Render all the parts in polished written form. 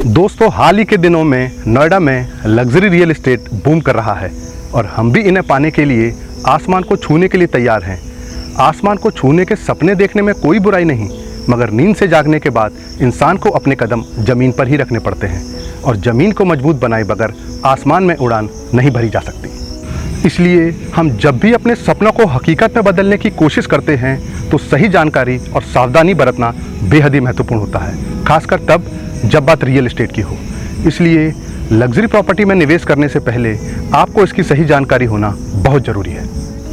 दोस्तों, हाल ही के दिनों में नोएडा में लग्जरी रियल एस्टेट बूम कर रहा है और हम भी इन्हें पाने के लिए आसमान को छूने के लिए तैयार हैं। आसमान को छूने के सपने देखने में कोई बुराई नहीं, मगर नींद से जागने के बाद इंसान को अपने कदम ज़मीन पर ही रखने पड़ते हैं और ज़मीन को मजबूत बनाए बगैर आसमान में उड़ान नहीं भरी जा सकती। इसलिए हम जब भी अपने सपनों को हकीकत में बदलने की कोशिश करते हैं तो सही जानकारी और सावधानी बरतना बेहद ही महत्वपूर्ण होता है, खासकर तब जब बात रियल एस्टेट की हो। इसलिए लग्जरी प्रॉपर्टी में निवेश करने से पहले आपको इसकी सही जानकारी होना बहुत ज़रूरी है।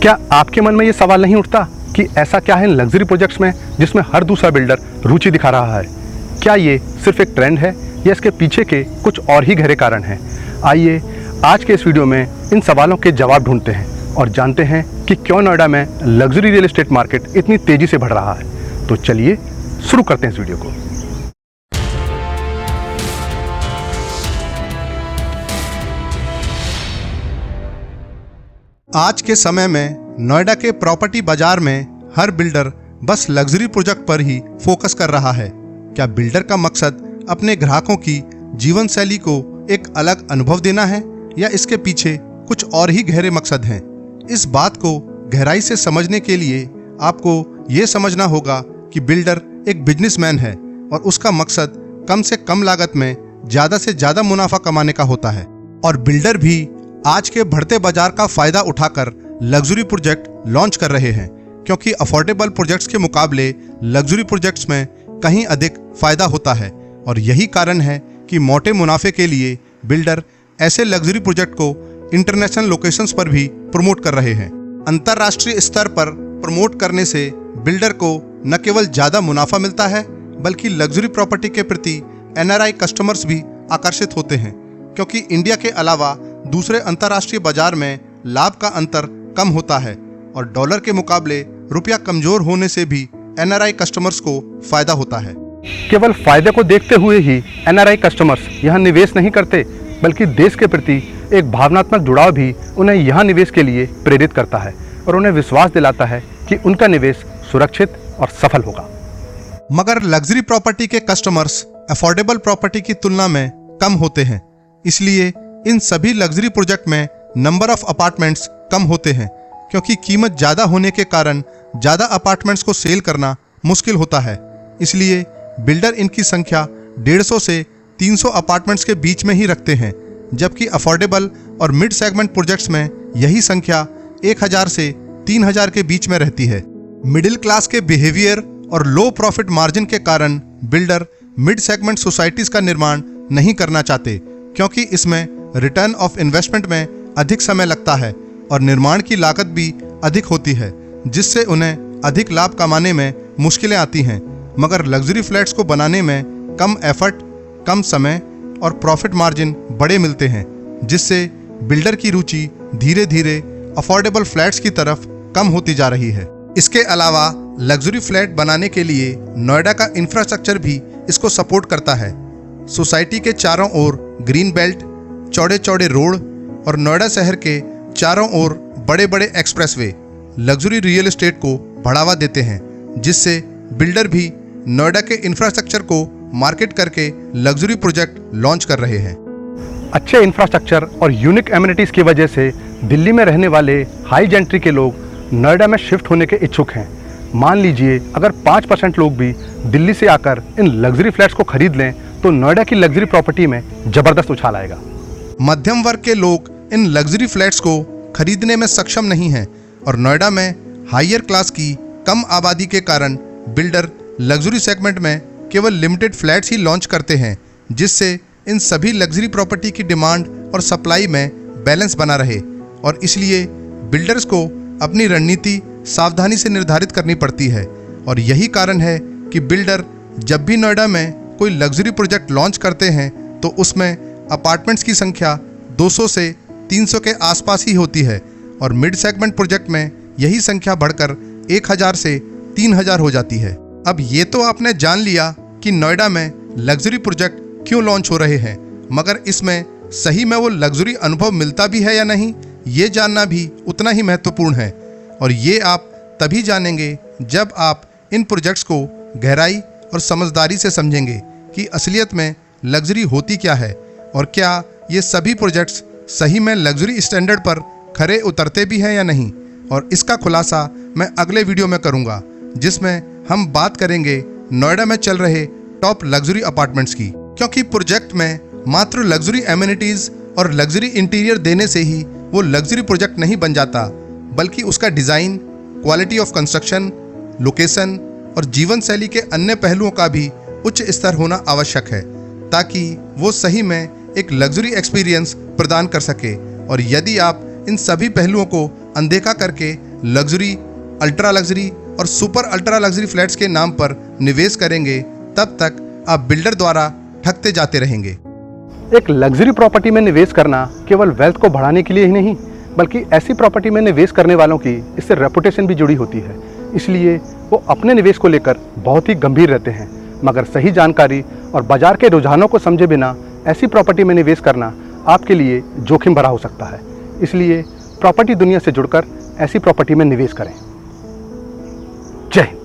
क्या आपके मन में ये सवाल नहीं उठता कि ऐसा क्या है इन लग्जरी प्रोजेक्ट्स में जिसमें हर दूसरा बिल्डर रुचि दिखा रहा है? क्या ये सिर्फ एक ट्रेंड है या इसके पीछे के कुछ और ही गहरे कारण हैं? आइए आज के इस वीडियो में इन सवालों के जवाब ढूंढते हैं और जानते हैं कि क्यों नोएडा में लग्जरी रियल एस्टेट मार्केट इतनी तेज़ी से बढ़ रहा है। तो चलिए शुरू करते हैं इस वीडियो को। आज के समय में नोएडा के प्रॉपर्टी बाजार में हर बिल्डर बस लग्जरी प्रोजेक्ट पर ही फोकस कर रहा है। क्या बिल्डर का मकसद अपने ग्राहकों की जीवन शैली को एक अलग अनुभव देना है या इसके पीछे कुछ और ही गहरे मकसद हैं? इस बात को गहराई से समझने के लिए आपको ये समझना होगा कि बिल्डर एक बिजनेसमैन है और उसका मकसद कम से कम लागत में ज़्यादा से ज़्यादा मुनाफा कमाने का होता है। और बिल्डर भी आज के बढ़ते बाजार का फायदा उठाकर लग्जरी प्रोजेक्ट लॉन्च कर रहे हैं, क्योंकि अफोर्डेबल प्रोजेक्ट्स के मुकाबले लग्जरी प्रोजेक्ट्स में कहीं अधिक फायदा होता है। और यही कारण है कि मोटे मुनाफे के लिए बिल्डर ऐसे लग्जरी प्रोजेक्ट को इंटरनेशनल लोकेशंस पर भी प्रमोट कर रहे हैं। अंतर्राष्ट्रीय स्तर पर प्रमोट करने से बिल्डर को न केवल ज़्यादा मुनाफा मिलता है, बल्कि लग्जरी प्रॉपर्टी के प्रति NRI कस्टमर्स भी आकर्षित होते हैं, क्योंकि इंडिया के अलावा दूसरे अंतर्राष्ट्रीय बाजार में लाभ का अंतर कम होता है और डॉलर के मुकाबले रुपया कमजोर होने से भी NRI कस्टमर्स को फायदा होता है। केवल फायदे को देखते हुए ही NRI कस्टमर्स यहाँ निवेश नहीं करते, बल्कि देश के प्रति एक भावनात्मक जुड़ाव भी उन्हें यहाँ निवेश के लिए प्रेरित करता है और उन्हें विश्वास दिलाता है कि उनका निवेश सुरक्षित और सफल होगा। मगर लग्जरी प्रॉपर्टी के कस्टमर्स अफोर्डेबल प्रॉपर्टी की तुलना में कम होते हैं, इसलिए इन सभी लग्जरी प्रोजेक्ट में नंबर ऑफ अपार्टमेंट्स कम होते हैं, क्योंकि कीमत ज़्यादा होने के कारण ज़्यादा अपार्टमेंट्स को सेल करना मुश्किल होता है। इसलिए बिल्डर इनकी संख्या 150 से 300 अपार्टमेंट्स के बीच में ही रखते हैं, जबकि अफोर्डेबल और मिड सेगमेंट प्रोजेक्ट्स में यही संख्या 1000 से 3000 के बीच में रहती है। मिडिल क्लास के बिहेवियर और लो प्रॉफिट मार्जिन के कारण बिल्डर मिड सेगमेंट सोसाइटीज़ का निर्माण नहीं करना चाहते, क्योंकि इसमें रिटर्न ऑफ इन्वेस्टमेंट में अधिक समय लगता है और निर्माण की लागत भी अधिक होती है, जिससे उन्हें अधिक लाभ कमाने में मुश्किलें आती हैं। मगर लग्जरी फ्लैट्स को बनाने में कम एफर्ट, कम समय और प्रॉफिट मार्जिन बड़े मिलते हैं, जिससे बिल्डर की रुचि धीरे धीरे अफोर्डेबल फ्लैट्स की तरफ कम होती जा रही है। इसके अलावा लग्जरी फ्लैट बनाने के लिए नोएडा का इंफ्रास्ट्रक्चर भी इसको सपोर्ट करता है। सोसाइटी के चारों ओर ग्रीन बेल्ट, चौड़े चौड़े रोड और नोएडा शहर के चारों ओर बड़े बड़े एक्सप्रेसवे लग्जरी रियल एस्टेट को बढ़ावा देते हैं, जिससे बिल्डर भी नोएडा के इंफ्रास्ट्रक्चर को मार्केट करके लग्जरी प्रोजेक्ट लॉन्च कर रहे हैं। अच्छे इंफ्रास्ट्रक्चर और यूनिक एमिनिटीज़ की वजह से दिल्ली में रहने वाले हाई जेंट्री के लोग नोएडा में शिफ्ट होने के इच्छुक हैं। मान लीजिए अगर 5% लोग भी दिल्ली से आकर इन लग्जरी फ्लैट्स को खरीद लें तो नोएडा की लग्जरी प्रॉपर्टी में ज़बरदस्त उछाल आएगा। मध्यम वर्ग के लोग इन लग्जरी फ्लैट्स को खरीदने में सक्षम नहीं हैं और नोएडा में हायर क्लास की कम आबादी के कारण बिल्डर लग्जरी सेगमेंट में केवल लिमिटेड फ्लैट्स ही लॉन्च करते हैं, जिससे इन सभी लग्जरी प्रॉपर्टी की डिमांड और सप्लाई में बैलेंस बना रहे। और इसलिए बिल्डर्स को अपनी रणनीति सावधानी से निर्धारित करनी पड़ती है। और यही कारण है कि बिल्डर जब भी नोएडा में कोई लग्जरी प्रोजेक्ट लॉन्च करते हैं तो उसमें अपार्टमेंट्स की संख्या 200 से 300 के आसपास ही होती है और मिड सेगमेंट प्रोजेक्ट में यही संख्या बढ़कर 1000 से 3000 हो जाती है। अब ये तो आपने जान लिया कि नोएडा में लग्जरी प्रोजेक्ट क्यों लॉन्च हो रहे हैं, मगर इसमें सही में वो लग्जरी अनुभव मिलता भी है या नहीं, ये जानना भी उतना ही महत्वपूर्ण है। और ये आप तभी जानेंगे जब आप इन प्रोजेक्ट्स को गहराई और समझदारी से समझेंगे कि असलियत में लग्जरी होती क्या है और क्या ये सभी प्रोजेक्ट्स सही में लग्जरी स्टैंडर्ड पर खरे उतरते भी हैं या नहीं, और इसका खुलासा मैं अगले वीडियो में करूंगा, जिसमें हम बात करेंगे नोएडा में चल रहे टॉप लग्जरी अपार्टमेंट्स की। क्योंकि प्रोजेक्ट में मात्र लग्जरी एमिनिटीज और लग्जरी इंटीरियर देने से ही वो लग्जरी प्रोजेक्ट नहीं बन जाता, बल्कि उसका design, quality of construction, location और जीवन शैली के अन्य पहलुओं का भी उच्च स्तर होना आवश्यक है, ताकि वो सही में एक लग्जरी एक्सपीरियंस प्रदान कर सके। और यदि आप इन सभी पहलुओं को अनदेखा करके लग्जरी, अल्ट्रा लग्जरी और सुपर अल्ट्रा लग्जरी फ्लैट्स के नाम पर निवेश करेंगे, तब तक आप बिल्डर द्वारा ठगते जाते रहेंगे। एक लग्जरी प्रॉपर्टी में निवेश करना केवल वेल्थ को बढ़ाने के लिए ही नहीं, बल्कि ऐसी प्रॉपर्टी में निवेश करने वालों की इससे रेपुटेशन भी जुड़ी होती है। इसलिए वो अपने निवेश को लेकर बहुत ही गंभीर रहते हैं। मगर सही जानकारी और बाजार के रुझानों को समझे बिना ऐसी प्रॉपर्टी में निवेश करना आपके लिए जोखिम भरा हो सकता है। इसलिए प्रॉपर्टी दुनिया से जुड़कर ऐसी प्रॉपर्टी में निवेश करें। जय हिंद।